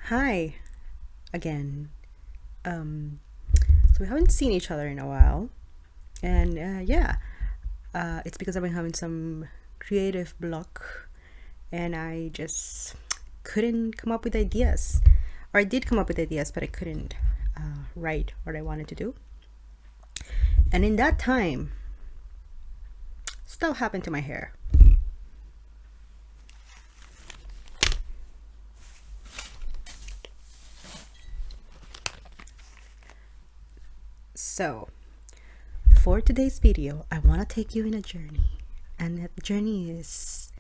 Hi again. Um, so we haven't seen each other in a while, and it's because I've been having some creative block, and I just couldn't come up with ideas, or I did come up with ideas, but I couldn't write what I wanted to do. And in that time, stuff happened to my hair. So, for today's video, I want to take you in a journey, and that journey is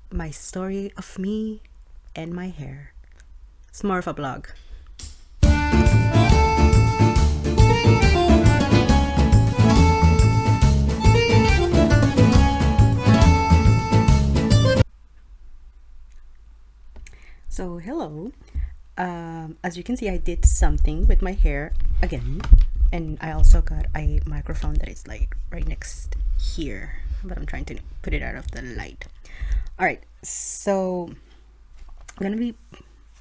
my story of me and my hair. It's more of a blog. So, hello. As you can see, I did something with my hair again, and I also got a microphone that is like right next here, but I'm trying to put it out of the light. All right, so I'm gonna be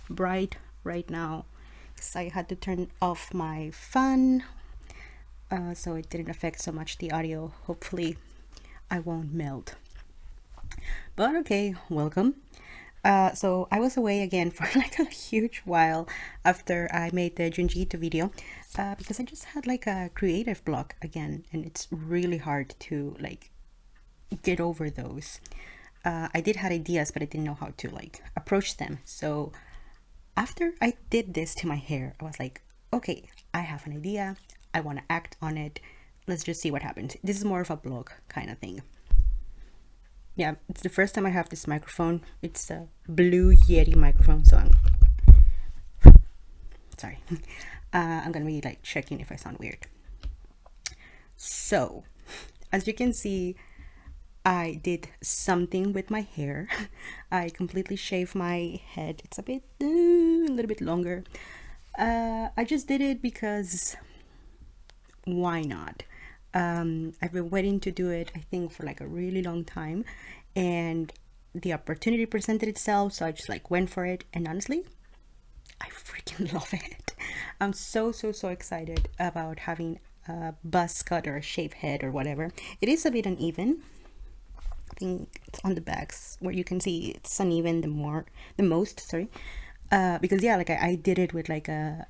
bright right now because I had to turn off my fan, so it didn't affect so much the audio. Hopefully, I won't melt. But okay, welcome. So I was away again for like a huge while after I made the Junji Ito video, because I just had like a creative block again, and it's really hard to like get over those. I did have ideas, but I didn't know how to like approach them. So after I did this to my hair, I was like, okay, I have an idea. I want to act on it. Let's just see what happens. This is more of a blog kind of thing. Yeah, it's the first time I have this microphone. It's a Blue Yeti microphone, so I'm sorry. I'm gonna be like checking if I sound weird. So, as you can see, I did something with my hair. I completely shaved my head. It's a little bit longer. I just did it because why not? I've been waiting to do it, I think, for like a really long time, and the opportunity presented itself, so I just like went for it. And honestly, I freaking love it. I'm so excited about having a buzz cut or a shaved head or whatever. It is a bit uneven. I think it's on the backs where you can see it's uneven the most, sorry. Because yeah, like I did it with like a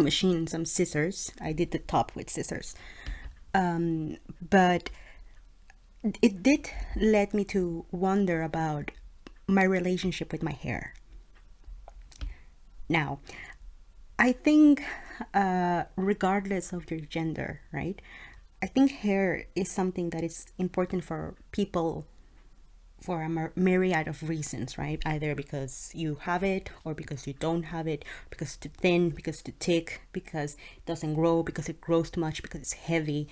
machine and some scissors. I did the top with scissors. But it did lead me to wonder about my relationship with my hair. Now, I think, regardless of your gender, right? I think hair is something that is important for people for a myriad of reasons, right? Either because you have it, or because you don't have it, because it's too thin, because it's too thick, because it doesn't grow, because it grows too much, because it's heavy,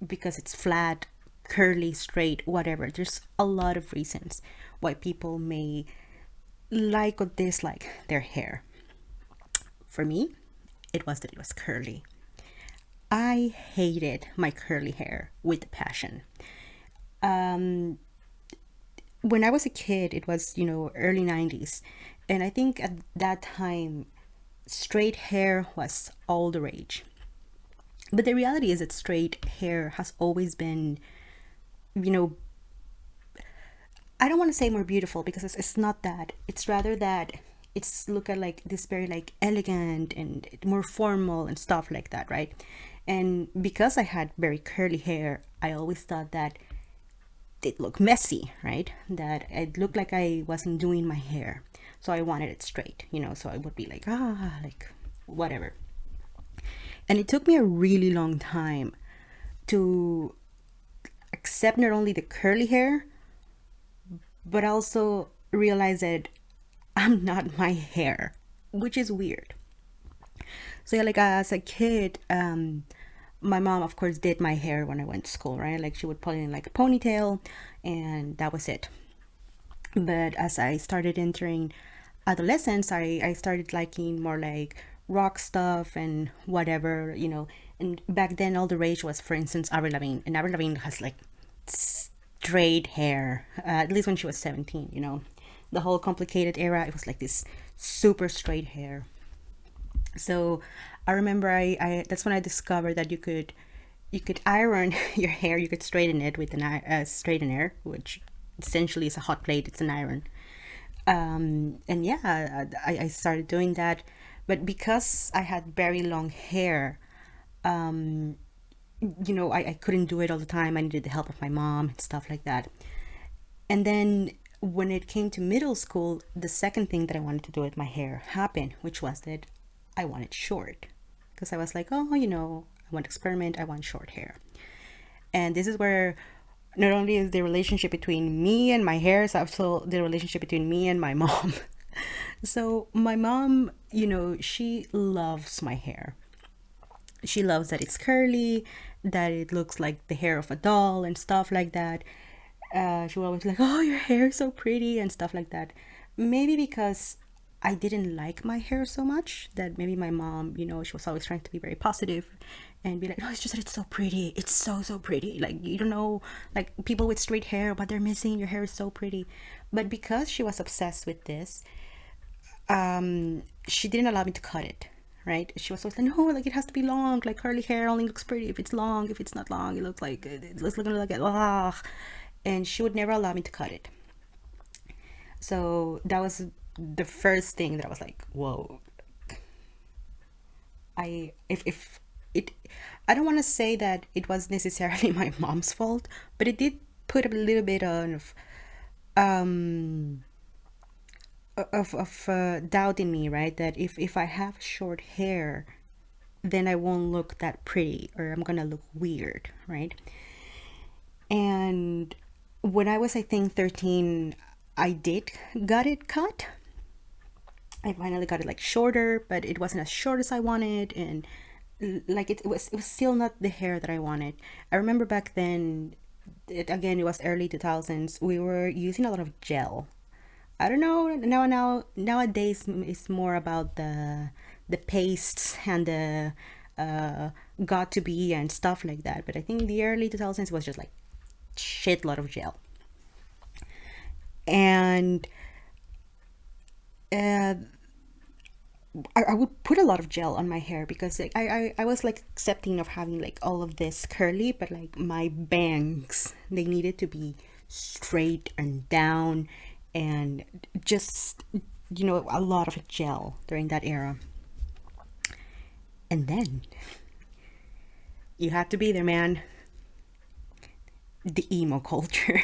because it's flat, curly, straight, whatever. There's a lot of reasons why people may like or dislike their hair. For me, it was that it was curly. I hated my curly hair with passion. Um, when I was a kid, it was, early 90s. And I think at that time, straight hair was all the rage. But the reality is that straight hair has always been, you know, I don't want to say more beautiful because it's not that. It's rather that it's look at like this very like elegant and more formal and stuff like that, right? And because I had very curly hair, I always thought that it looked messy, right? That it looked like I wasn't doing my hair. So I wanted it straight, so I would be like, like whatever. And it took me a really long time to accept not only the curly hair, but also realize that I'm not my hair, which is weird. So yeah, like as a kid, my mom of course did my hair when I went to school, right? Like she would put it in like a ponytail, and that was it. But as I started entering adolescence, I started liking more like rock stuff and whatever, and back then all the rage was, for instance, Avril Lavigne. And Avril Lavigne has like straight hair, at least when she was 17, the whole complicated era, it was like this super straight hair. So I remember I that's when I discovered that you could iron your hair, you could straighten it with an straightener, which essentially is a hot plate, it's an iron. And yeah, I started doing that. But because I had very long hair, I couldn't do it all the time. I needed the help of my mom and stuff like that. And then when it came to middle school, the second thing that I wanted to do with my hair happened, which was that I wanted short. Because I was like, oh, I want to experiment, I want short hair. And this is where not only is the relationship between me and my hair, it's also the relationship between me and my mom. So my mom, she loves my hair. She loves that it's curly, that it looks like the hair of a doll and stuff like that. She was always like, "Oh, your hair is so pretty" and stuff like that. Maybe because I didn't like my hair so much, that maybe my mom, she was always trying to be very positive and be like, "No, it's just that it's so pretty. It's so so pretty. Like you don't know, like people with straight hair, what they're missing. Your hair is so pretty." But because she was obsessed with this, she didn't allow me to cut it. Right? She was always like, no, like it has to be long. Like curly hair only looks pretty if it's long. If it's not long, it looks like it's looking like ah. And she would never allow me to cut it. So that was the first thing that I was like, whoa. If it, I don't want to say that it was necessarily my mom's fault, but it did put a little bit of doubt in me, right? That if I have short hair, then I won't look that pretty, or I'm gonna look weird, right? And when I was, I think, 13, I did got it cut. I finally got it like shorter, but it wasn't as short as I wanted, and like it was still not the hair that I wanted. I remember back then, it was early 2000s. We were using a lot of gel. I don't know nowadays it's more about the pastes and the got to be and stuff like that. But I think the early 2000s was just like shitload of gel. And uh, I would put a lot of gel on my hair because like, I was like accepting of having like all of this curly, but like my bangs, they needed to be straight and down, and just a lot of gel during that era. And then you had to be there, man. The emo culture.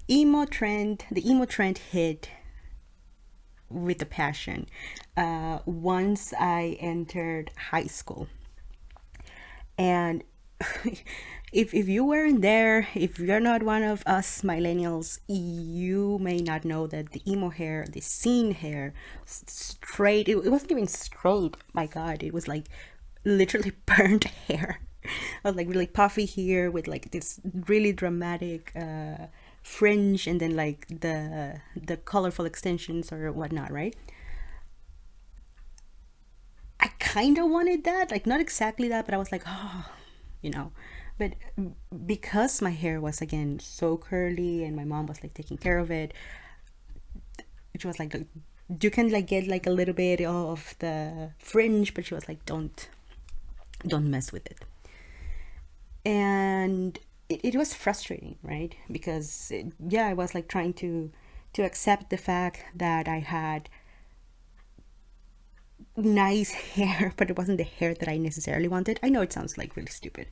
The emo trend hit with a passion once I entered high school. And if you weren't there, if you're not one of us millennials, you may not know that the emo hair, the scene hair, straight, it wasn't even straight, my god, it was like literally burnt hair. I was like really puffy here with like this really dramatic fringe, and then like the colorful extensions or whatnot, right? I kind of wanted that, like not exactly that, but I was like, oh, you know. But because my hair was again so curly and my mom was like taking care of it, she was like, you can like get like a little bit of the fringe, but she was like, don't mess with it. And it was frustrating, right? Because yeah, I was like trying to accept the fact that I had nice hair, but it wasn't the hair that I necessarily wanted. I know it sounds like really stupid,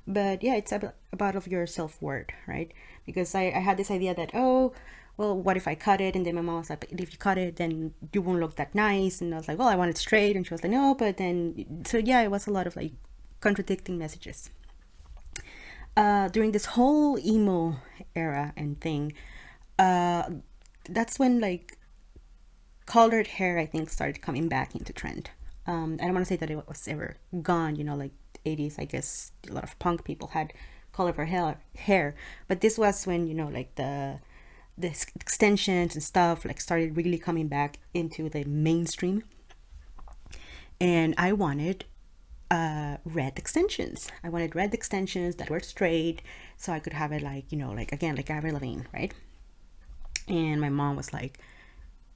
but yeah, it's about of your self-worth, right? Because I had this idea that, oh, well, what if I cut it? And then my mom was like, but if you cut it, then you won't look that nice. And I was like, well, I want it straight. And she was like, no, but then, so yeah, it was a lot of like contradicting messages. During this whole emo era and thing, uh, that's when like colored hair, I think, started coming back into trend. I don't want to say that it was ever gone, like 80s, I guess a lot of punk people had colored hair, but this was when, like the extensions and stuff like started really coming back into the mainstream. And I wanted red extensions. I wanted red extensions that were straight, so I could have it like, like again, like Avril Lavigne, right? And my mom was like,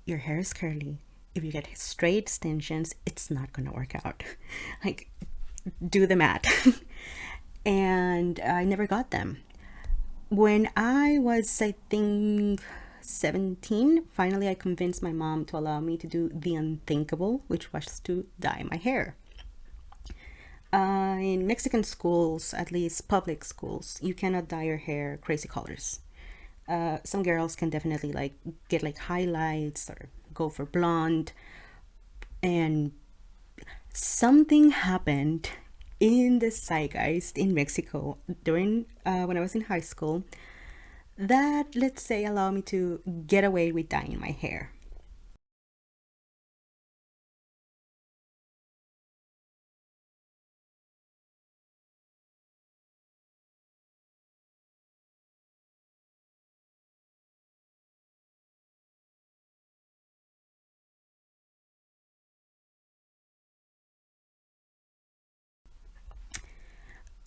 your hair is curly. If you get straight extensions, it's not gonna work out. Like, do the math. And I never got them. When I was, I think, 17, finally I convinced my mom to allow me to do the unthinkable, which was to dye my hair. In Mexican schools, at least public schools, you cannot dye your hair crazy colors. Some girls can definitely like get like highlights or go for blonde, and something happened in the zeitgeist in Mexico during when I was in high school that, let's say, allowed me to get away with dyeing my hair.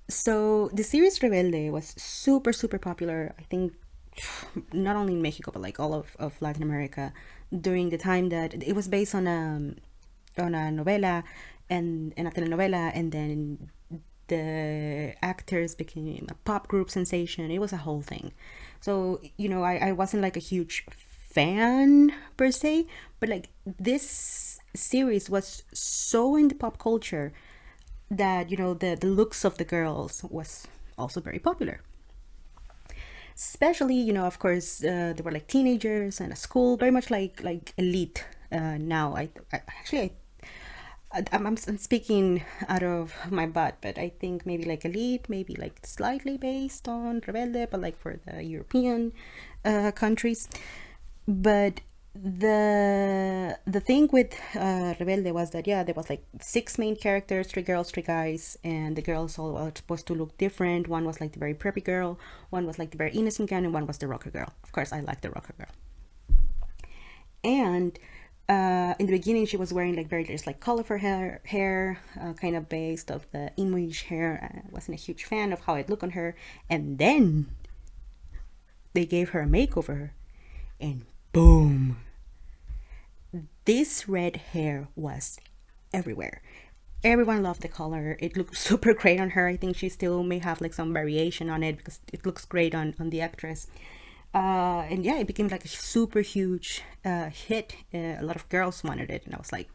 So the series Rebelde was super, super popular, I think, not only in Mexico, but like all of Latin America during the time that it was based on a novela and a telenovela, and then the actors became a pop group sensation. It was a whole thing. So, I wasn't like a huge fan per se, but like this series was so in the pop culture that, the looks of the girls was also very popular. Especially, of course, they were like teenagers and a school, very much like elite. Now, I'm speaking out of my butt, but I think maybe like elite, maybe like slightly based on Rebelde, but like for the European countries. But the thing with Rebelde was that, yeah, there was like six main characters, three girls, three guys, and the girls all were supposed to look different. One was like the very preppy girl, one was like the very innocent girl, and one was the rocker girl. Of course, I like the rocker girl. And in the beginning, she was wearing like very just like colorful hair, kind of based of the Inuit hair. I wasn't a huge fan of how it looked on her. And then they gave her a makeover, and boom, this red hair was everywhere. Everyone loved the color. It looked super great on her. I think she still may have like some variation on it because it looks great on the actress. And yeah, it became like a super huge hit. A lot of girls wanted it, and I was like,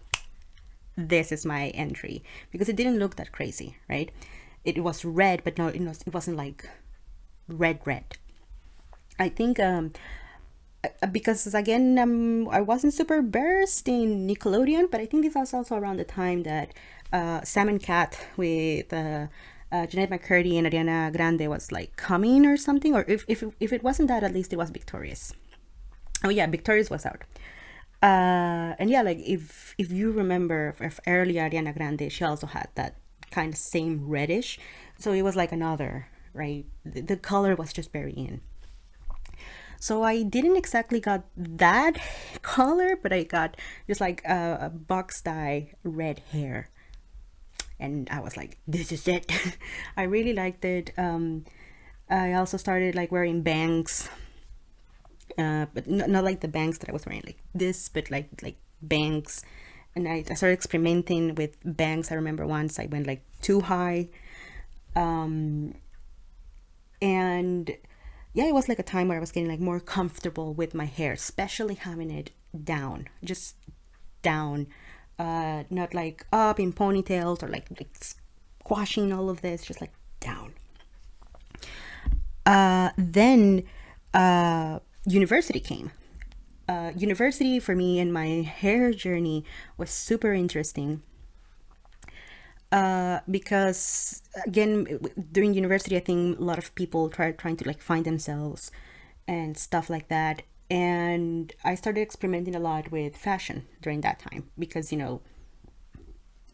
this is my entry, because it didn't look that crazy, right? It was red, but no, it wasn't like red. I think because again, I wasn't super versed in Nickelodeon, but I think this was also around the time that Sam and Cat with Jeanette McCurdy and Ariana Grande was like coming or something, or if it wasn't that, at least it was Victorious. Oh yeah, Victorious was out. And yeah, like if you remember, if early Ariana Grande, she also had that kind of same reddish, so it was like another, right? The color was just very in. So I didn't exactly got that color, but I got just like a box dye red hair, and I was like, this is it. I really liked it. I also started like wearing bangs, but not like the bangs that I was wearing like this, but like bangs. And I started experimenting with bangs. I remember once I went like too high, and yeah, it was like a time where I was getting like more comfortable with my hair, especially having it down, just down, not like up in ponytails or like squashing all of this, just like down. Then university came. University for me and my hair journey was super interesting, because again, during university, I think a lot of people trying to like find themselves and stuff like that. And I started experimenting a lot with fashion during that time, because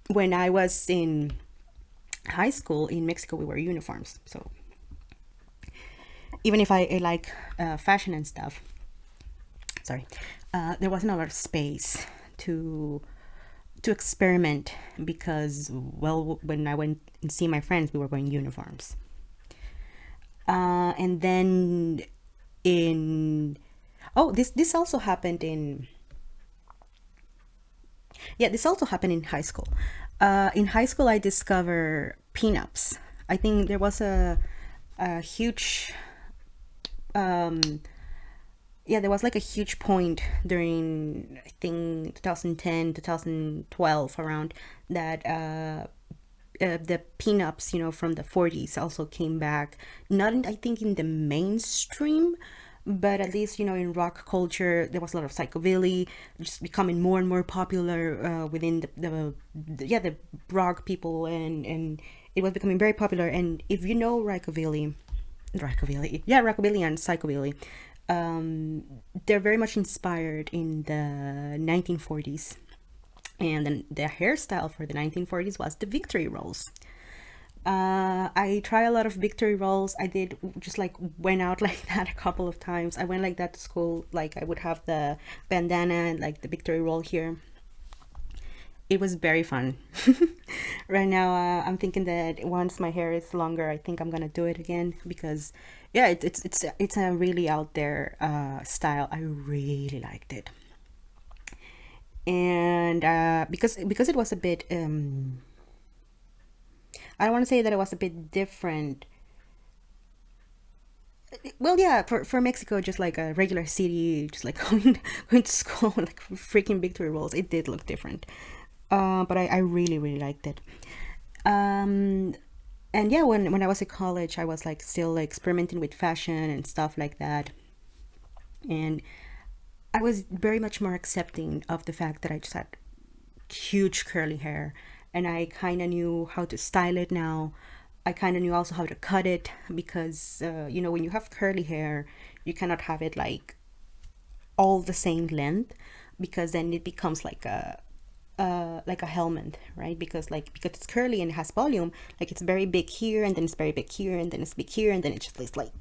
when I was in high school in Mexico, we wear uniforms. So even if I like fashion and stuff, sorry, there wasn't a lot of space to experiment, because, well, when I went and see my friends, we were wearing uniforms. And then in Oh, this also happened in, yeah, this also happened in high school. In high school, I discovered pinups. I think there was a huge, yeah, there was like a huge point during, I think, 2010, 2012, around that, the pinups, from the 40s also came back. Not, I think, in the mainstream, but at least, in rock culture, there was a lot of psychobilly just becoming more and more popular, within yeah, the rock people, and it was becoming very popular. And if you know rockabilly and psychobilly, they're very much inspired in the 1940s. And then the hairstyle for the 1940s was the Victory rolls. I try a lot of Victory rolls. I did just like went out like that a couple of times. I went like that to school. Like I would have the bandana and like the Victory roll here. It was very fun. Right now, I'm thinking that once my hair is longer, I think I'm gonna do it again, because, yeah, it's a really out there, style. I really liked it. And because it was a bit, I don't want to say that it was a bit different. Well, yeah, for Mexico, just like a regular city, just like going to school, like freaking Victory rolls, it did look different. But I really really liked it. Um, and yeah, when I was at college, I was like still like experimenting with fashion and stuff like that, and I was very much more accepting of the fact that I just had huge curly hair, and I kind of knew how to style it now. I kind of knew also how to cut it, because, when you have curly hair, you cannot have it like all the same length, because then it becomes like a helmet, right? Because it's curly and it has volume, like it's very big here, and then it's very big here, and then it's big here, and then it just looks like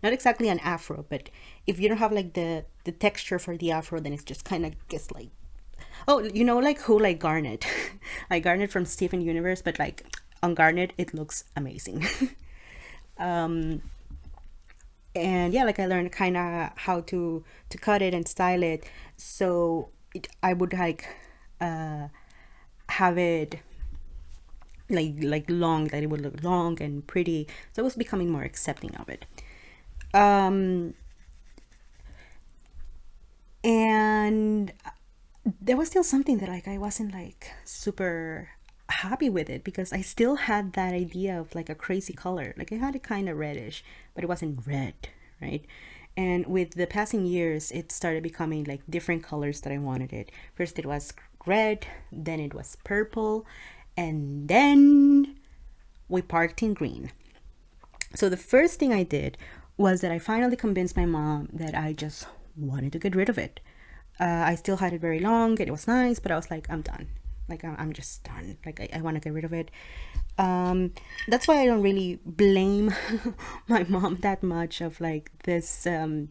not exactly an afro, but if you don't have like the texture for the afro, then it's just kind of gets like, oh, like who, like Garnet, like Garnet from Steven Universe, but like on Garnet it looks amazing. And yeah, like I learned kind of how to cut it and style it, so I would like, uh have it like long, that it would look long and pretty, so I was becoming more accepting of it. um and there was still something that like I wasn't like super happy with it, because I still had that idea of like a crazy color. Like I had it kind of reddish, but it wasn't red, right? And with the passing years, it started becoming like different colors that I wanted it. First it was red, then it was purple, and then we parked in green. So the first thing I did was that I finally convinced my mom that I just wanted to get rid of it. I still had it very long and it was nice, but I was like, I'm done. Like, I'm just done. Like, I want to get rid of it. That's why I don't really blame my mom that much of like this, yeah,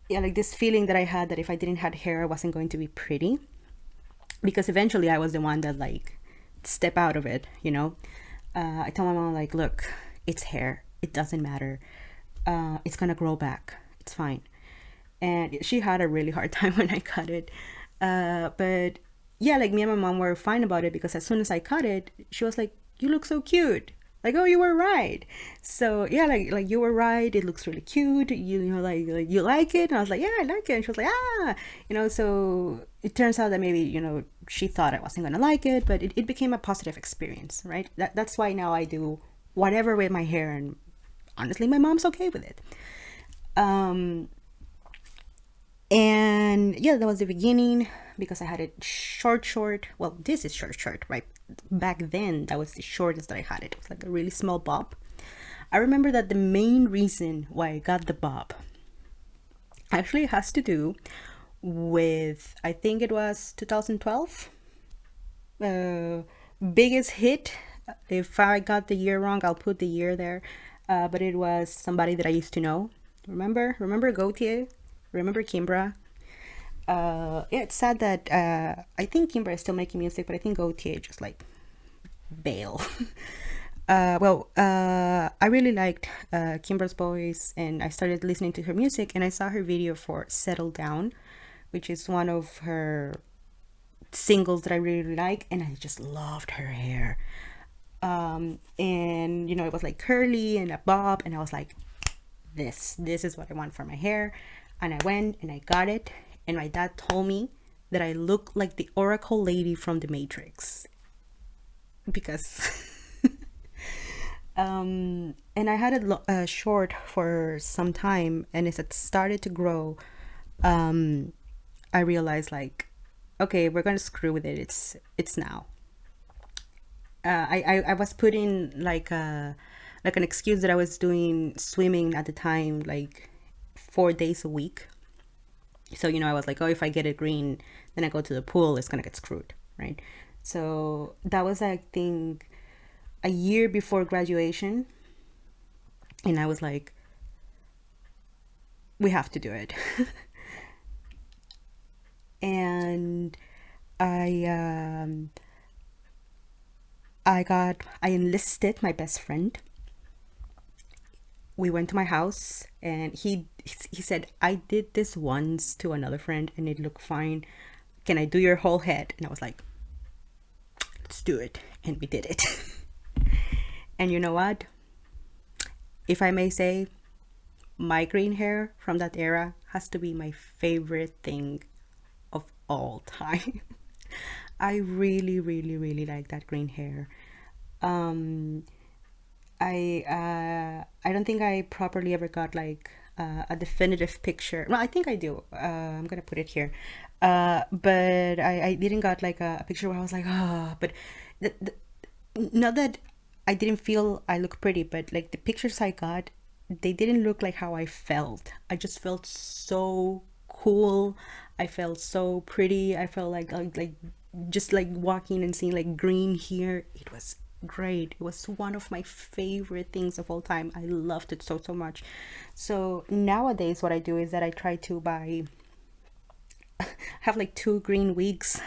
like this feeling that I had that if I didn't have hair, I wasn't going to be pretty. Because eventually I was the one that like step out of it. I tell my mom like, look, it's hair. It doesn't matter. It's gonna grow back. It's fine. And she had a really hard time when I cut it. But yeah, like me and my mom were fine about it, because as soon as I cut it, she was like, "You look so cute." Like, oh, you were right. So yeah, like you were right. It looks really cute. Like you like it, and I was like, yeah, I like it. And she was like, So it turns out that maybe she thought I wasn't gonna like it, but it became a positive experience, right? That's why now I do whatever with my hair, and honestly, my mom's okay with it. Um, and yeah, that was the beginning, because I had it short. Well, this is short, right? Back then, that was the shortest that I had it. It was like a really small bob. I remember that the main reason why I got the bob actually has to do with, I think it was 2012. Biggest hit. If I got the year wrong, I'll put the year there. But it was somebody that I used to know. Remember Gautier? Remember Kimbra? Yeah, it's sad that, I think Kimbra is still making music, but I think Gautier just like bail. I really liked Kimber's voice, and I started listening to her music, and I saw her video for Settle Down, which is one of her singles that I really like, and I just loved her hair. And it was like curly and a bob, and I was like, this is what I want for my hair. And I went and I got it, and my dad told me that I look like the Oracle lady from the Matrix, because and I had it short for some time, and as it started to grow, I realized, like, okay, we're gonna screw with it. It's now. I was putting like an excuse that I was doing swimming at the time, like 4 days a week. So I was like, oh, if I get it green, then I go to the pool, it's gonna get screwed, right? So that was, I think, a year before graduation, and I was like, we have to do it. And I I enlisted my best friend. We went to my house, and he said, I did this once to another friend and it looked fine. Can I do your whole head? And I was like, let's do it. And we did it. And you know what? If I may say, my green hair from that era has to be my favorite thing of all time. I really, really, really like that green hair. Um, I don't think I properly ever got like a definitive picture. Well, I think I do. I'm gonna put it here. But I didn't got like a picture where I was like, oh, but the, not that I didn't feel I look pretty, but like the pictures I got, they didn't look like how I felt. I just felt so cool. I felt so pretty. I felt like just like walking and seeing like green here. It was great. It was one of my favorite things of all time. I loved it so much. So nowadays what I do is that I try to buy have like 2 green wigs.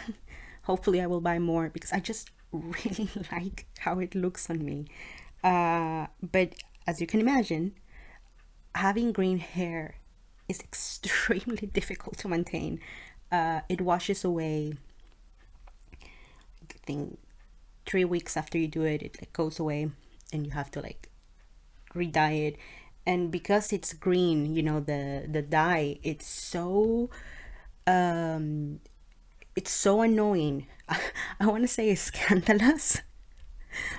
Hopefully I will buy more because I just really like how it looks on me. But as you can imagine, having green hair is extremely difficult to maintain. It washes away, I think, 3 weeks after you do it. It like goes away, and you have to like re-dye it. And because it's green, the dye, um it's so annoying. I want to say scandalous,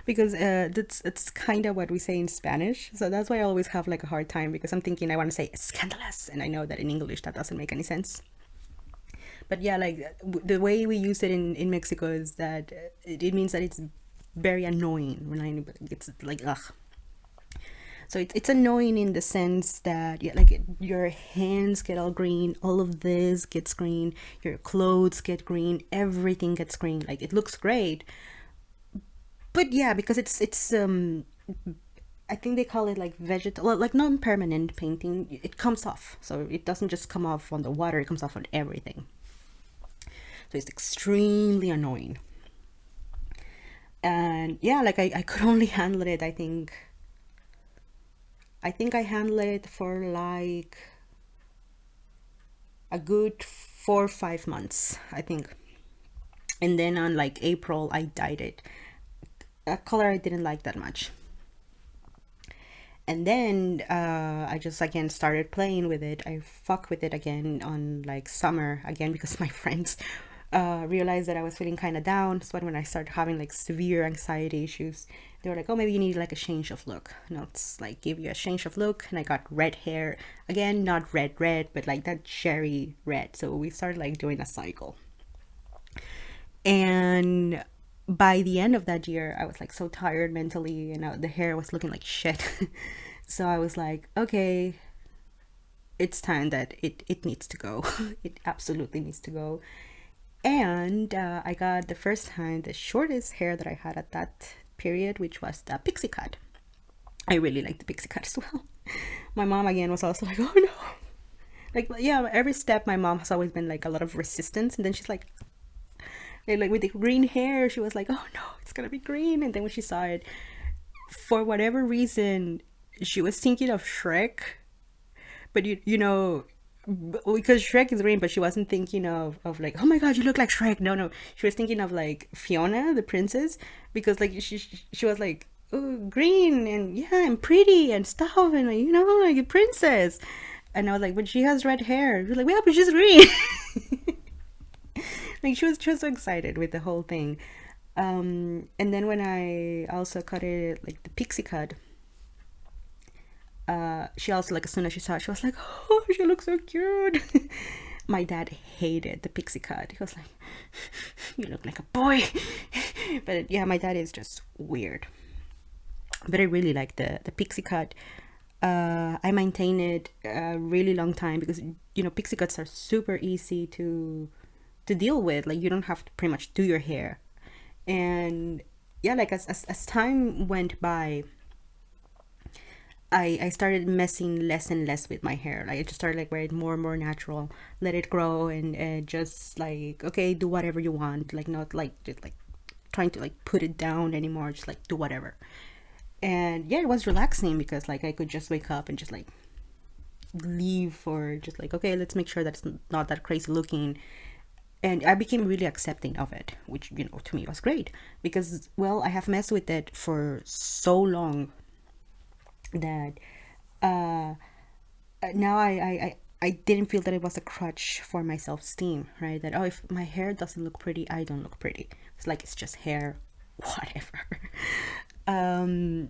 because that's it's kind of what we say in Spanish. So that's why I always have like a hard time, because I'm thinking I want to say scandalous, and I know that in English that doesn't make any sense. But yeah, like the way we use it in Mexico is that it means that it's very annoying. It's like ugh. So it's annoying in the sense that, yeah, like your hands get all green, all of this gets green, your clothes get green, everything gets green. Like it looks great, but yeah, because it's I think they call it like vegetal, well, like non-permanent painting. It comes off, so it doesn't just come off on the water; it comes off on everything. So it's extremely annoying. And yeah, like I could only handle it. I think I handled it for like a good 4 or 5 months, I think. And then on like April, I dyed it a color I didn't like that much. And then I just again started playing with it. I fuck with it again on like summer again, because my friends realized that I was feeling kind of down. So when I started having like severe anxiety issues, they were like, oh, maybe you need like a change of look. Let's like give you a change of look. And I got red hair again, not red, but like that cherry red. So we started like doing a cycle. And by the end of that year, I was like so tired mentally, and the hair was looking like shit. So I was like, okay, it's time that it needs to go. It absolutely needs to go. And I got the first time the shortest hair that I had at that period, which was the pixie cut. I really like the pixie cut as well. My mom again was also like, oh no. Like, yeah, every step my mom has always been like a lot of resistance, and then she's like with the green hair, she was like, oh no, it's gonna be green. And then when she saw it, for whatever reason, she was thinking of Shrek, but you know, because Shrek is green, but she wasn't thinking of like, oh my god, you look like Shrek. No, no, she was thinking of like Fiona the princess, because like she was like, oh, green, and yeah, I'm pretty and stuff, and like, you know, like a princess. And I was like, but she has red hair. She was like, yeah, but she's green. Like she was so excited with the whole thing. And then when I also cut it like the pixie cut, she also, like, as soon as she saw it, she was like, oh, she looks so cute. My dad hated the pixie cut. He was like, you look like a boy. But yeah, my dad is just weird. But I really like the pixie cut. I maintain it a really long time because, you know, pixie cuts are super easy to deal with. Like, you don't have to pretty much do your hair. And yeah, like as time went by, I started messing less and less with my hair. Like, I just started like wearing it more and more natural, let it grow, and just like, okay, do whatever you want. Like, not like just like trying to like put it down anymore. Just like do whatever. And yeah, it was relaxing because like I could just wake up and just like leave, or just like, okay, let's make sure that it's not that crazy looking. And I became really accepting of it, which, you know, to me was great because, well, I have messed with it for so long that uh now I didn't feel that it was a crutch for my self-esteem, right? That, oh, if my hair doesn't look pretty, I don't look pretty. It's like, it's just hair, whatever. um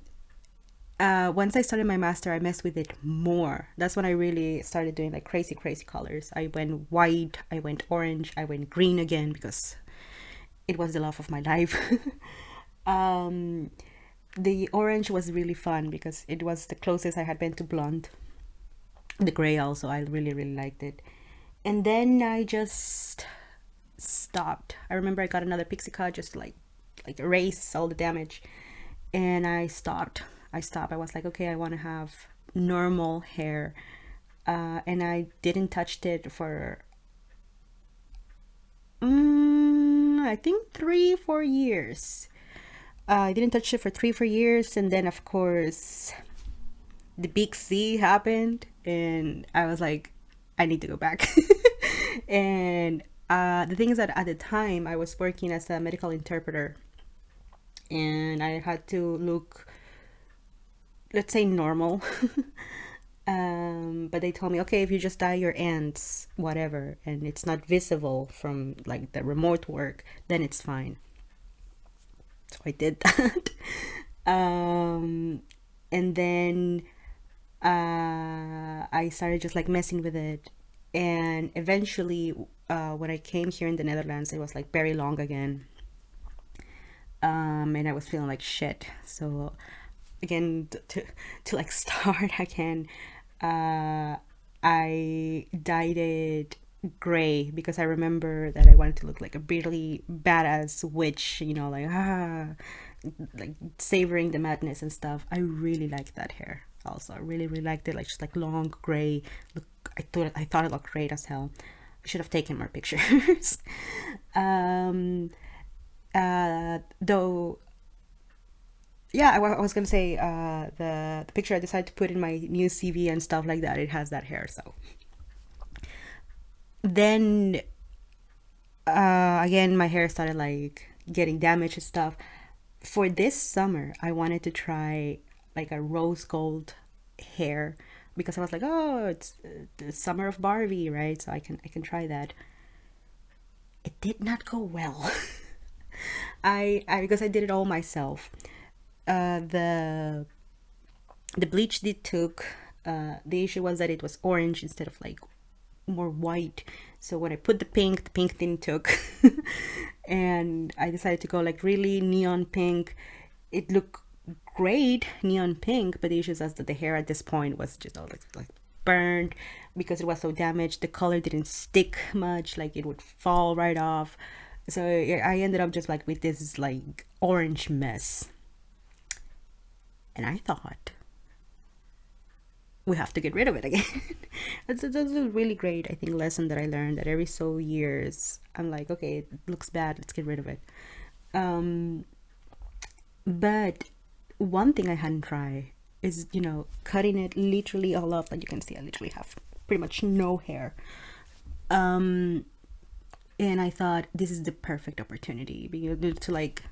Once I started my master, I messed with it more. That's when I really started doing like crazy, crazy colors. I went white, I went orange, I went green again because it was the love of my life. um, the orange was really fun because it was the closest I had been to blonde. The gray also, I really, really liked it. And then I just stopped. I remember I got another pixie cut just to like erase all the damage, and I stopped. I was like, okay, I want to have normal hair. And I didn't touch it for I think 3-4 years. I didn't touch it for 3-4 years, and then of course the big C happened, and I was like, I need to go back. And the thing is that at the time I was working as a medical interpreter, and I had to look, let's say, normal. But they told me, okay, if you just dye your ends, whatever, and it's not visible from like the remote work, then it's fine. So I did that. And then I started just like messing with it, and eventually, when I came here in the Netherlands, it was like very long again. And I was feeling like shit. So again, to like start again, I dyed it gray because I remember that I wanted to look like a really badass witch, you know, like savoring the madness and stuff. I really liked that hair. Also, I really, really liked it. Like, just like long gray. Look, I thought it looked great as hell. I should have taken more pictures. Though, yeah, I was gonna say, the picture I decided to put in my new CV and stuff like that, it has that hair. So then, again, my hair started like getting damaged and stuff. For this summer, I wanted to try like a rose gold hair because I was like, oh, it's the summer of Barbie, right? So I can try that. It did not go well. I because I did it all myself. The bleach did took. The issue was that it was orange instead of like more white. So when I put the pink didn't took. And I decided to go like really neon pink. It looked great, neon pink, but the issue is that the hair at this point was just all like burned because it was so damaged. The color didn't stick much, like it would fall right off. So I ended up just like with this like orange mess. And I thought, we have to get rid of it again. That's a really great, I think, lesson that I learned, that every so years I'm like, okay, it looks bad, let's get rid of it. But one thing I hadn't tried is, cutting it literally all up. But you can see I literally have pretty much no hair. And I thought this is the perfect opportunity to like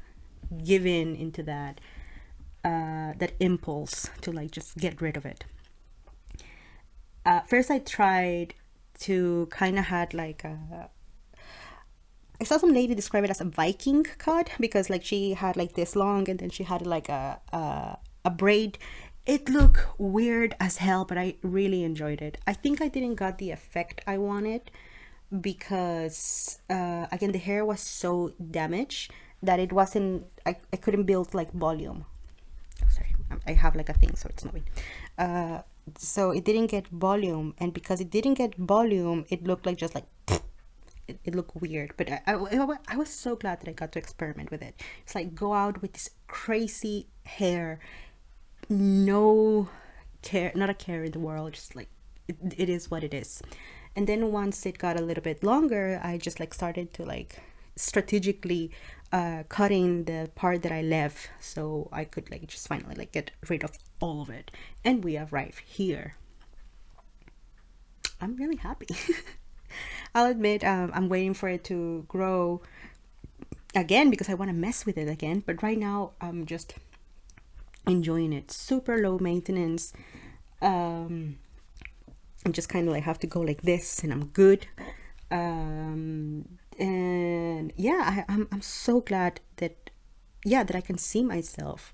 give in into that impulse to like just get rid of it. First I tried to kind of had like I saw some lady describe it as a Viking cut, because like she had like this long and then she had like a braid. It looked weird as hell, but I really enjoyed it. I think I didn't got the effect I wanted because again, the hair was so damaged that it wasn't, I couldn't build like volume. Sorry, I have like a thing, so it's moving. So it didn't get volume, and because it didn't get volume, it looked like just like it looked weird. But I was so glad that I got to experiment with it. It's like go out with this crazy hair, no care, not a care in the world, just like it is what it is. And then once it got a little bit longer, I just like started to like strategically cutting the part that I left, so I could like just finally like get rid of all of it. And we arrive here. I'm really happy. I'll admit, I'm waiting for it to grow again because I want to mess with it again. But right now, I'm just enjoying it. Super low maintenance. I just kind of like have to go like this, and I'm good. And yeah, I'm so glad that I can see myself.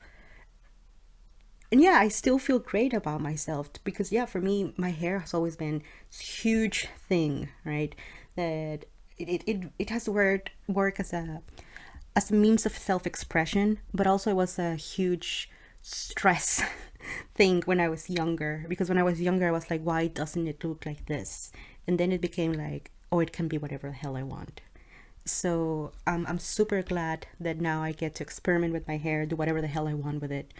And yeah, I still feel great about myself because yeah, for me, my hair has always been this huge thing, right? That it has work as a means of self-expression, but also it was a huge stress thing when I was younger, because when I was younger I was like, why doesn't it look like this? And then it became like, oh, it can be whatever the hell I want. So I'm super glad that now I get to experiment with my hair, do whatever the hell I want with it.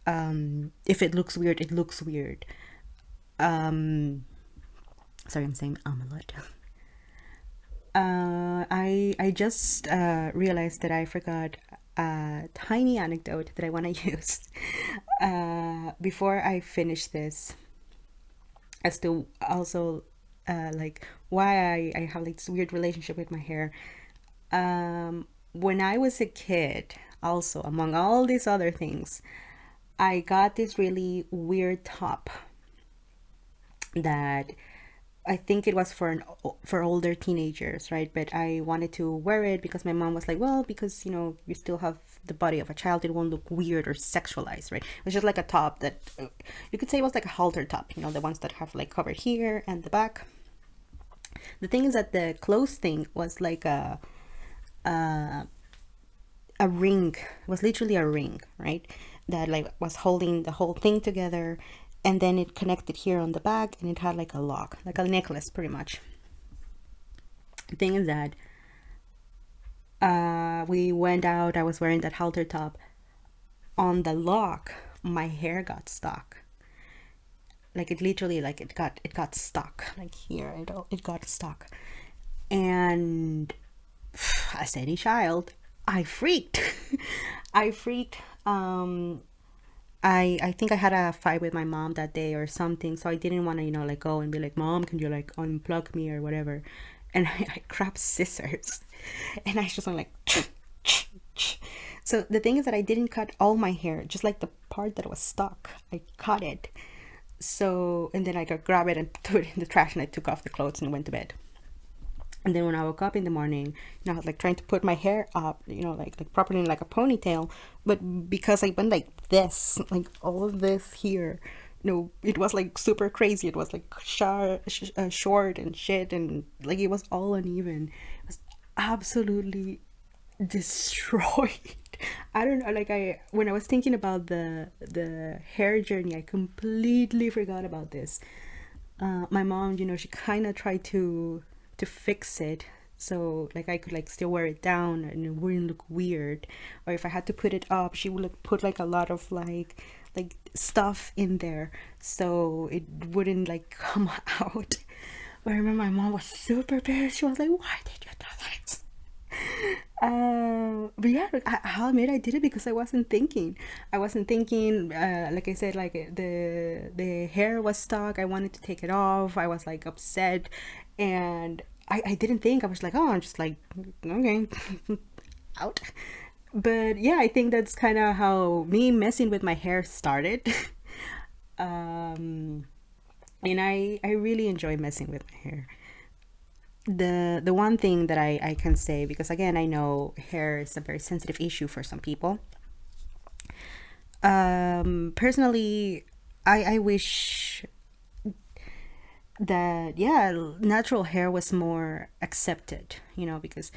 If it looks weird, it looks weird. Sorry, I'm saying a lot. I just realized that I forgot a tiny anecdote that I want to use before I finish this, as to also like why I have like this weird relationship with my hair. When I was a kid, also among all these other things, I got this really weird top that I think it was for older teenagers, right? But I wanted to wear it because my mom was like, well, because you still have the body of a child, it won't look weird or sexualized, right? It was just like a top that you could say it was like a halter top, the ones that have like cover here and the back. The thing is that the clothes thing was like a ring. It was literally a ring, right? That like was holding the whole thing together, and then it connected here on the back, and it had like a lock, like a necklace pretty much. The thing is that we went out, I was wearing that halter top. On the lock, my hair got stuck. Like it literally, like it got stuck, like here, it got stuck. And as any child, I freaked. I freaked. I think I had a fight with my mom that day or something, so I didn't want to, like go and be like, Mom, can you like unplug me or whatever? And I grabbed scissors, and I just went like, so the thing is that I didn't cut all my hair, just like the part that was stuck. I cut it. So, and then I could grab it and threw it in the trash, and I took off the clothes and went to bed. And then when I woke up in the morning, I was like trying to put my hair up, like properly in like a ponytail. But because I went like this, like all of this here, it was like super crazy. It was like short and shit, and like it was all uneven. It was absolutely destroyed. I don't know, like when I was thinking about the hair journey, I completely forgot about this. My mom, she kind of tried to fix it, so like I could like still wear it down and it wouldn't look weird. Or if I had to put it up, she would like put like a lot of like stuff in there so it wouldn't like come out. But I remember my mom was super pissed. She was like, why did you do this? But yeah, I'll admit I did it because I wasn't thinking. I wasn't thinking. Like I said, like the hair was stuck. I wanted to take it off. I was like upset, and I didn't think. I was like, oh, I'm just like, okay, out. But yeah, I think that's kind of how me messing with my hair started. um, and I really enjoy messing with my hair. The one thing that I can say, because again I know hair is a very sensitive issue for some people. Personally, I wish that, yeah, natural hair was more accepted, because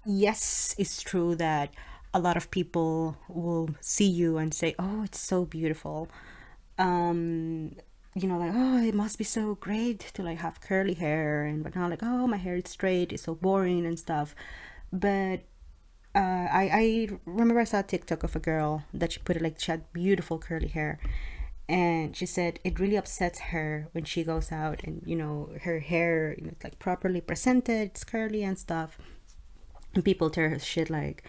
yes, it's true that a lot of people will see you and say, oh, it's so beautiful. um like, oh, it must be so great to like have curly hair, and but not like, oh, my hair is straight, it's so boring and stuff. But I remember I saw a TikTok of a girl that she put it like she had beautiful curly hair, and she said it really upsets her when she goes out and her hair, it's like properly presented, it's curly and stuff, and people tell her shit like,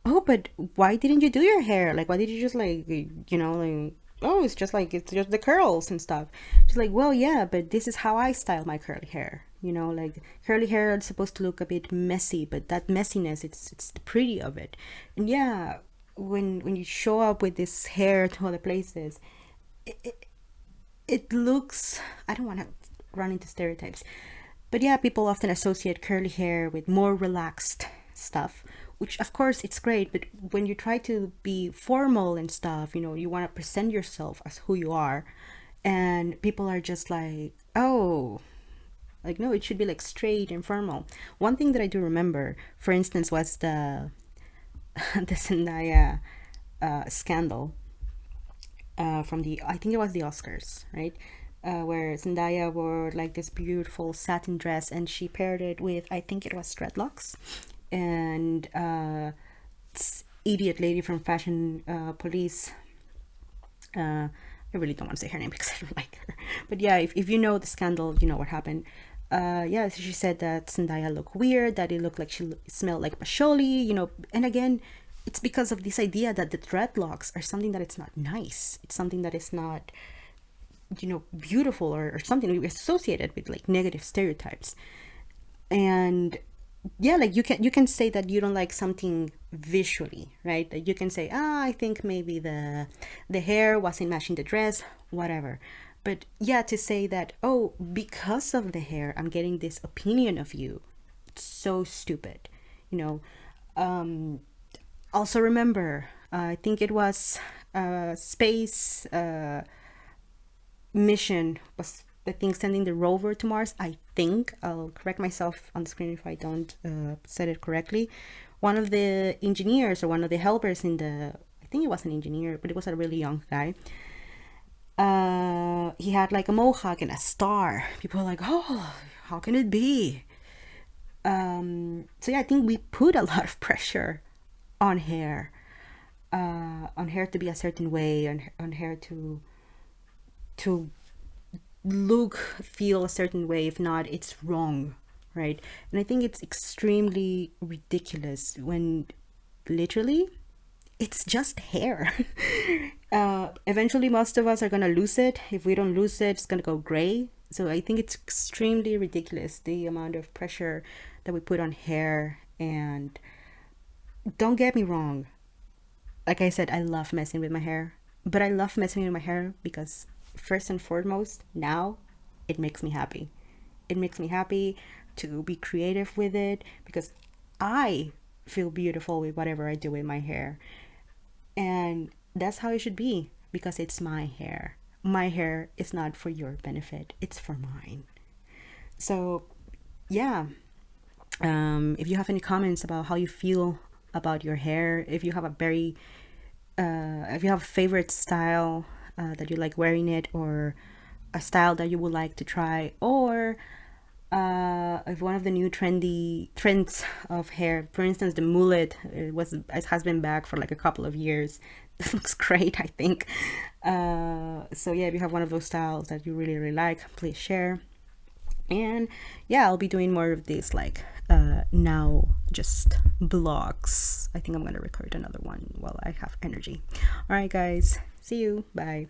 oh, but why didn't you do your hair? Like, why did you just like, like, oh, it's just the curls and stuff. She's like, well, yeah, but this is how I style my curly hair. Like curly hair is supposed to look a bit messy, but that messiness, it's the pretty of it. And yeah, when you show up with this hair to other places, it looks, I don't want to run into stereotypes, but yeah, people often associate curly hair with more relaxed stuff, which of course it's great. But when you try to be formal and stuff, you want to present yourself as who you are, and people are just like, oh, like, no, it should be like straight and formal. One thing that I do remember, for instance, was the the Zendaya scandal, from the, I think it was the Oscars, right? Where Zendaya wore like this beautiful satin dress, and she paired it with, I think it was dreadlocks, and this idiot lady from Fashion Police. I really don't want to say her name because I don't like her. But yeah, if you know the scandal, you know what happened. Yeah, so she said that Zendaya looked weird, that it looked like she smelled like Pasholi, and again, it's because of this idea that the dreadlocks are something that it's not nice. It's something that is not, beautiful, or something we associated with like negative stereotypes. And yeah, like you can say that you don't like something visually, right? Like you can say, ah, I think maybe the hair wasn't matching the dress, whatever. But yeah, to say that, oh, because of the hair I'm getting this opinion of you, it's so stupid, you know. Also remember, I think it was space mission was, I think, sending the rover to Mars. I think, I'll correct myself on the screen if I don't said it correctly. One of the engineers, or one of the helpers in the, I think it was an engineer, but it was a really young guy. He had like a mohawk and a star. People are like, oh, how can it be? So yeah, I think we put a lot of pressure on hair, to be a certain way, on hair to look, feel a certain way. If not, it's wrong, right? And I think it's extremely ridiculous when literally it's just hair. Eventually most of us are gonna lose it. If we don't lose it, it's gonna go gray. So I think it's extremely ridiculous, the amount of pressure that we put on hair. And don't get me wrong, like I said, I love messing with my hair, but I love messing with my hair because, first and foremost, now it makes me happy. It makes me happy to be creative with it, because I feel beautiful with whatever I do with my hair. And that's how it should be, because it's my hair. My hair is not for your benefit, it's for mine. So yeah, if you have any comments about how you feel about your hair, if you have a very if you have a favorite style that you like wearing it, or a style that you would like to try, or if one of the new trendy trends of hair, for instance, the mullet, it has been back for like a couple of years. This looks great, I think. So yeah, if you have one of those styles that you really like, please share. And yeah, I'll be doing more of these like now just blogs. I think I'm gonna record another one while I have energy. All right, guys, see you. Bye.